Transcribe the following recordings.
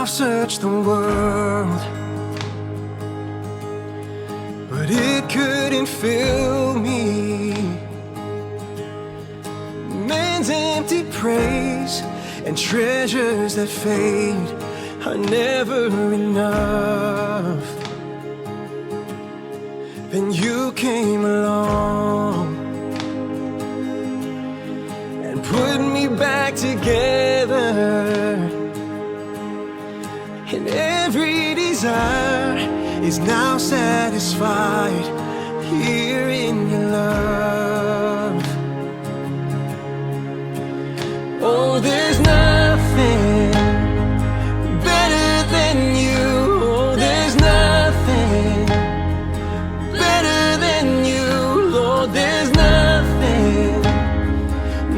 searched the world, but it couldn't fill me. Man's empty praise and treasures that fade are never enough. Then you came along and put me back together, and every desire is now satisfied here in your love. Oh, there's nothing better than you. Oh, there's nothing better than you. Lord, there's nothing,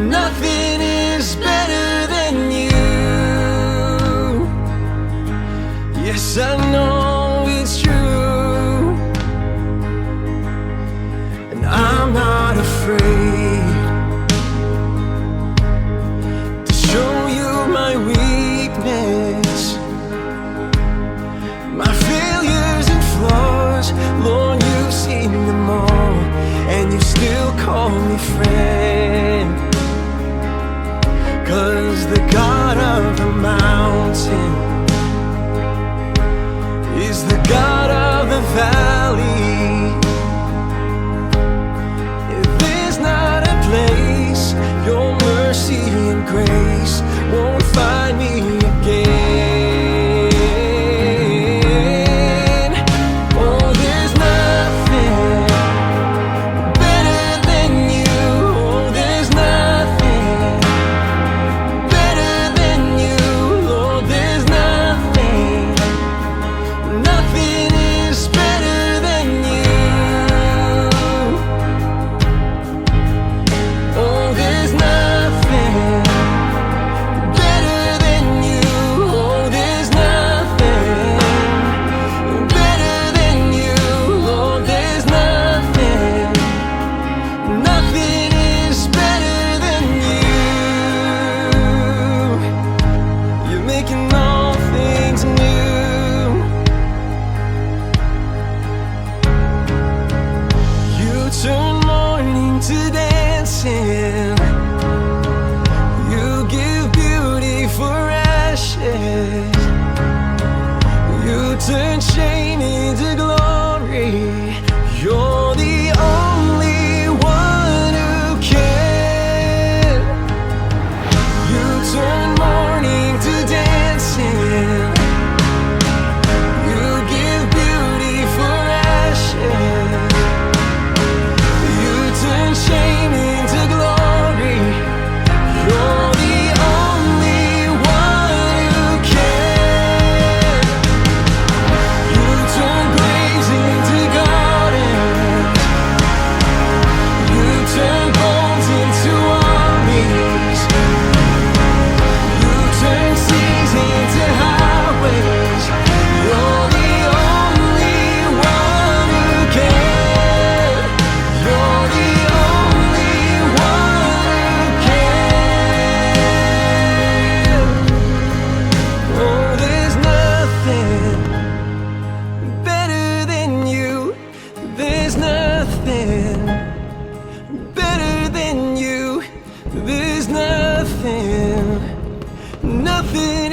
nothing is better than you. Yes, I know it's true, and I'm not afraid to show you my weakness, my failures and flaws. Lord, you've seen them all, and you still call me friend. 'Cause the God of the mountain is the God of the valley. There's not a place your mercy and grace won't find me again. Oh, there's nothing better than you. Oh, there's nothing better than you. Lord, there's nothing, nothing is better than you. Oh, there's nothing better than you. Oh, there's nothing better than you. Lord, there's nothing, nothing is better than you. You're making all things new. You turn mourning to dancing. You give beauty for ashes. You turn shame into glory. You're the only one who can. You turn mourning to dancing. You give beauty for ashes. You turn shame into glory. You're the only one who can. You turn graves into gardens. You turn bones into armies. You turn seas into highways. You're the only one who can. You're the only one who can. Oh, there's nothing better than you. There's nothing better than you. There's nothing, nothing